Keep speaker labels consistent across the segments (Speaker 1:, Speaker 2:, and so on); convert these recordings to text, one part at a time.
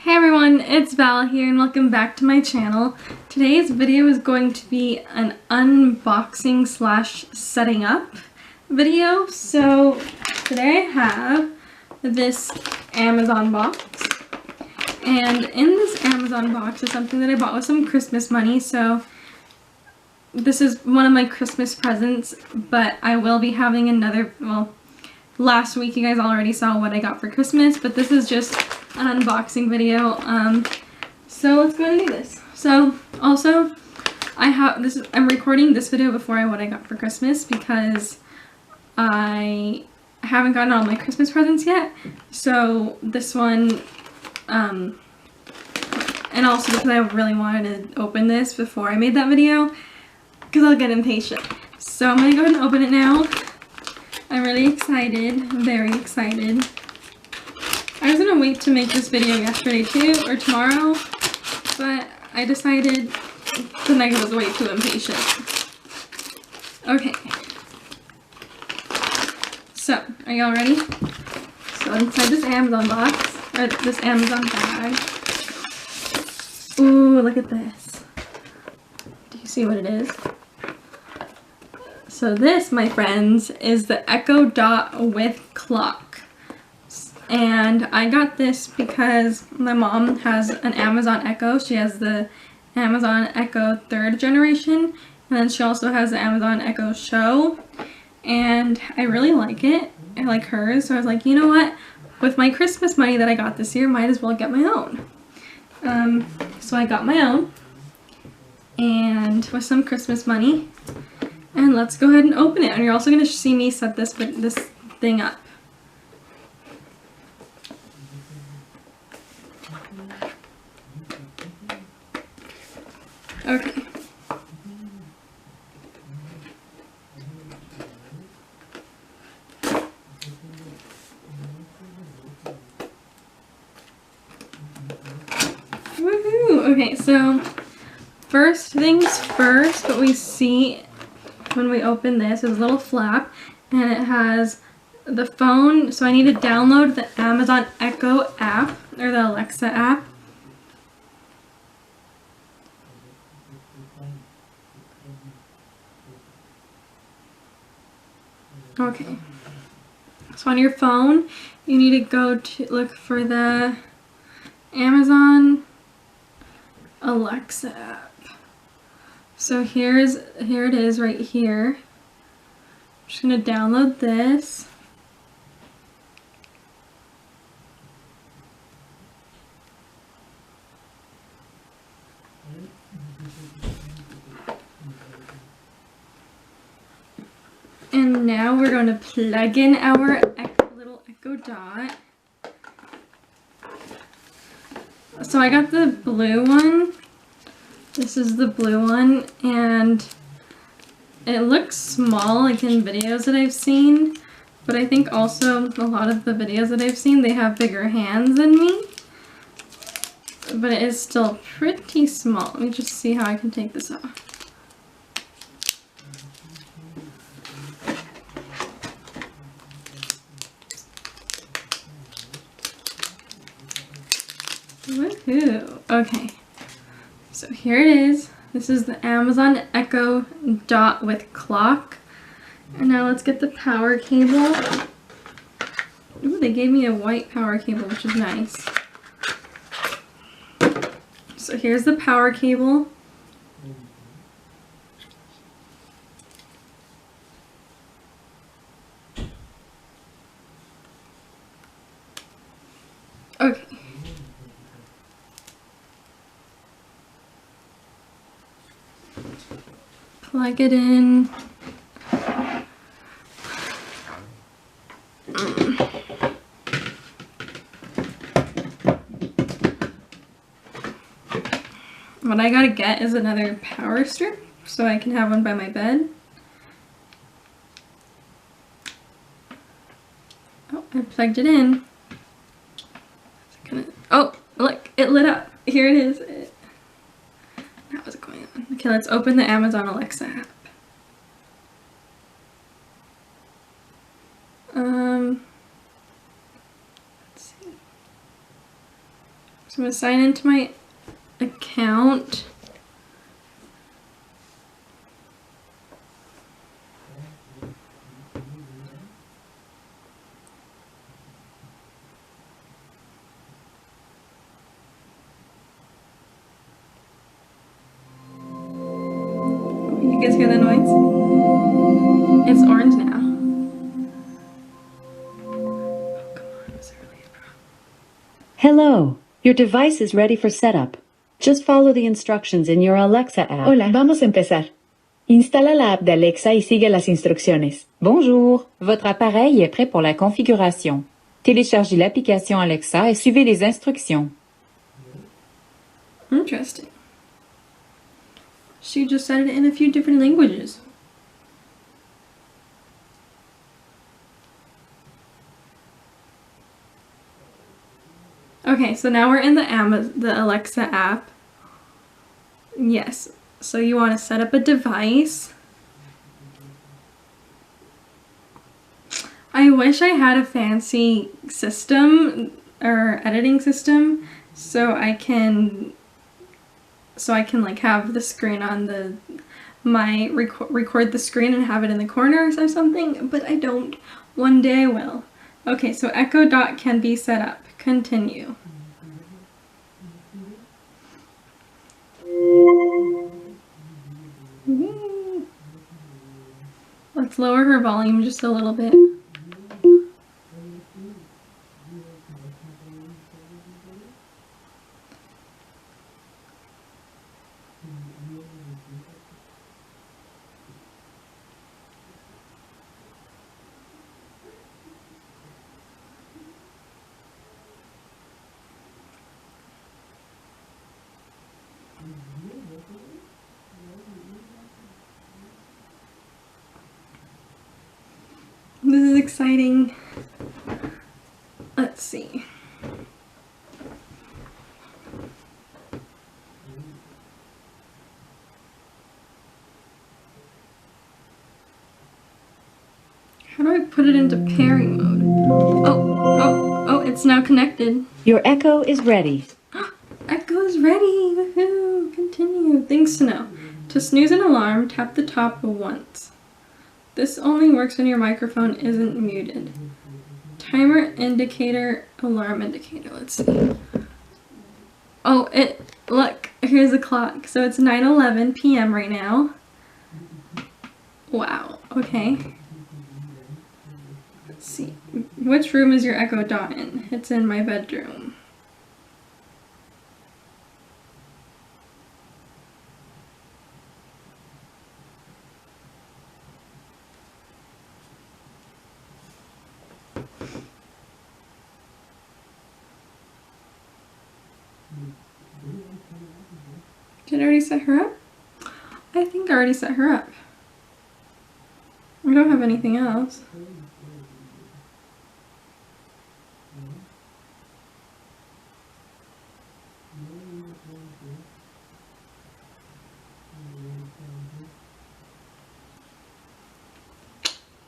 Speaker 1: Hey everyone, it's Val here and welcome back to my channel. Today's video is going to be an unboxing slash setting up video. So today I have this Amazon box, and in this Amazon box is something that I bought with some Christmas money. So this is one of my Christmas presents, but I will be having another, well, last week you guys already saw what I got for Christmas, but this is just an unboxing video. So let's go ahead and do this. So also I'm recording this video before what I got for Christmas because I haven't gotten all my Christmas presents yet. So this one, and also because I really wanted to open this before I made that video because I'll get impatient. So I'm gonna go ahead and open it now. I'm really excited, very excited. I was gonna wait to make this video yesterday too, or tomorrow, but I decided tonight I was way too impatient. Okay. So, are y'all ready? So inside this Amazon box, or this Amazon bag. Ooh, look at this. Do you see what it is? So this, my friends, is the Echo Dot with clock. And I got this because my mom has an Amazon Echo. She has the Amazon Echo 3rd generation, and then she also has the Amazon Echo Show. And I really like it. I like hers, so I was like, you know what? With my Christmas money that I got this year, might as well get my own. So I got my own, and with some Christmas money. And let's go ahead and open it. And you're also going to see me set this thing up. Okay. Woohoo! Okay, so first things first, what we see when we open this is a little flap, and it has the phone. So I need to download the Amazon Echo app, or the Alexa app. Okay, so on your phone, you need to go to look for the Amazon Alexa app. So here it is right here. I'm just gonna download this. And now we're going to plug in our little Echo Dot. So I got the blue one. This is the blue one, and it looks small like in videos that I've seen, but I think also a lot of the videos that I've seen, they have bigger hands than me. But it is still pretty small. Let me just see how I can take this off. Woohoo! Okay, so here it is. This is the Amazon Echo Dot with clock. And now let's get the power cable. Ooh, they gave me a white power cable, which is nice. So here's the power cable. Okay. Plug it in. What I gotta get is another power strip so I can have one by my bed. Oh, I plugged it in. Oh, look, it lit up. Here it is. Now what's going on? Okay, let's open the Amazon Alexa app. Let's see. So I'm going to sign into my account. You guys hear the noise? It's orange now. Oh, come on. Was there really a problem?
Speaker 2: Hello. Your device is ready for setup. Just follow the instructions in your Alexa app.
Speaker 3: Hola, vamos a empezar. Instala la app d'Alexa y sigue las instrucciones.
Speaker 4: Bonjour, votre appareil est prêt pour la configuration. Téléchargez l'application Alexa et suivez les instructions.
Speaker 1: Interesting. She just said it in a few different languages. Okay, so now we're in the Alexa app. Yes, so you want to set up a device. I wish I had a fancy system or editing system so I can like have the screen on my record the screen and have it in the corners or something, but I don't. One day I will. Okay, so Echo Dot can be set up. Continue. Let's lower her volume just a little bit. This is exciting. Let's see. How do I put it into pairing mode? Oh, it's now connected.
Speaker 2: Your Echo is ready.
Speaker 1: Echo is ready. Woohoo! Continue. Things to know. To snooze an alarm, tap the top once. This only works when your microphone isn't muted. Timer indicator, alarm indicator. Let's see. Oh, look, here's the clock. So it's 9:11 p.m. right now. Wow, okay. Let's see. Which room is your Echo Dot in? It's in my bedroom. Did I already set her up? I think I already set her up. I don't have anything else.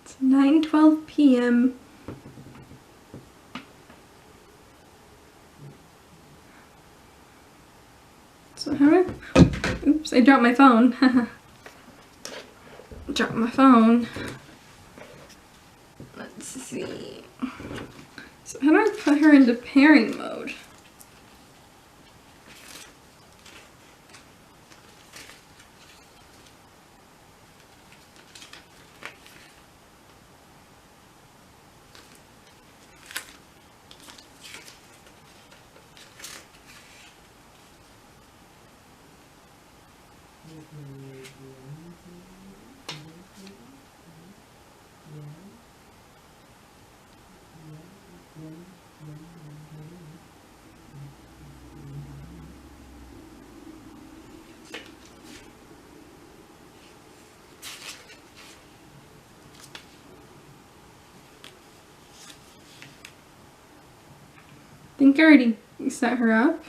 Speaker 1: It's 9:12 p.m. So how do I... Oops, I dropped my phone. Dropped my phone. Let's see. So how do I put her into pairing mode? I think I already set her up.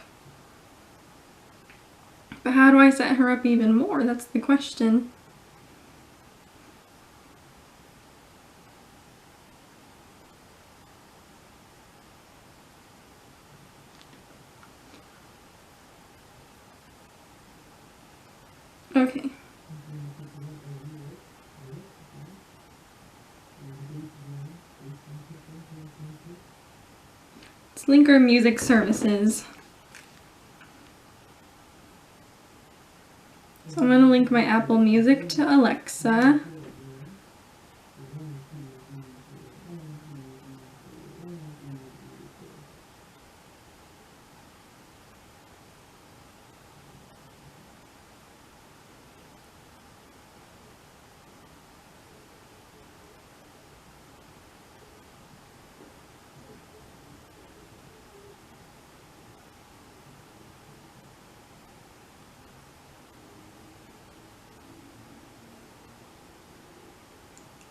Speaker 1: But how do I set her up even more? That's the question. Okay. Let's link our music services. So I'm going to link my Apple Music to Alexa.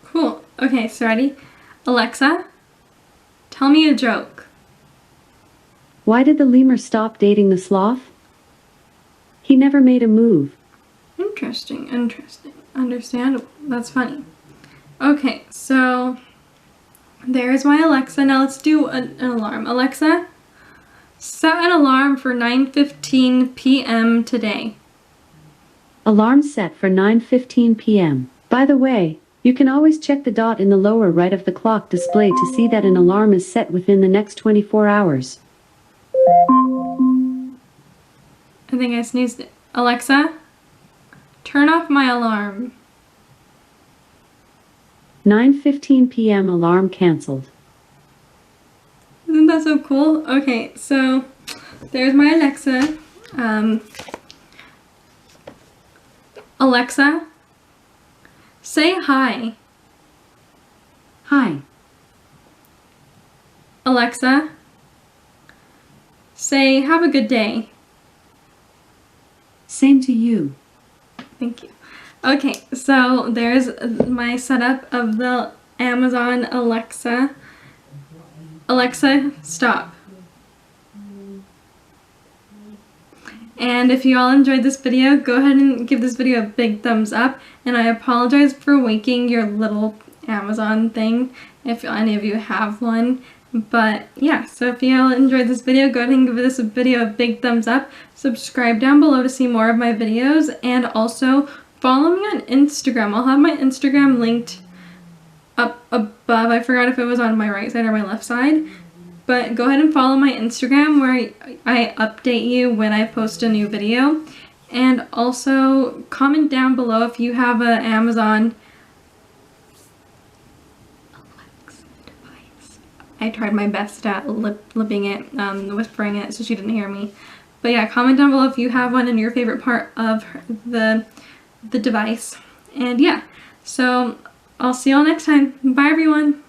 Speaker 1: Cool. Okay, so ready? Alexa, tell me a joke.
Speaker 2: Why did the lemur stop dating the sloth? He never made a move.
Speaker 1: Interesting, interesting. Understandable. That's funny. Okay, so there's my Alexa. Now let's do an alarm. Alexa, set an alarm for 9:15 p.m. today.
Speaker 2: Alarm set for 9:15 p.m. By the way, you can always check the dot in the lower right of the clock display to see that an alarm is set within the next 24 hours.
Speaker 1: I think I sneezed it. Alexa, turn off my alarm.
Speaker 2: 9:15 p.m. alarm canceled.
Speaker 1: Isn't that so cool? Okay, so there's my Alexa. Alexa, say hi.
Speaker 2: Hi.
Speaker 1: Alexa, say have a good day.
Speaker 2: Same to you.
Speaker 1: Thank you. Okay, so there's my setup of the Amazon Alexa. Alexa, stop. And if you all enjoyed this video, go ahead and give this video a big thumbs up. And I apologize for waking your little Amazon thing, if any of you have one. But yeah, so if you all enjoyed this video, go ahead and give this video a big thumbs up. Subscribe down below to see more of my videos. And also follow me on Instagram. I'll have my Instagram linked up above. I forgot if it was on my right side or my left side. But go ahead and follow my Instagram where I update you when I post a new video. And also comment down below if you have an Amazon Alexa device. I tried my best at lipping it, whispering it so she didn't hear me. But yeah, comment down below if you have one and your favorite part of the device. And yeah, so I'll see you all next time. Bye everyone!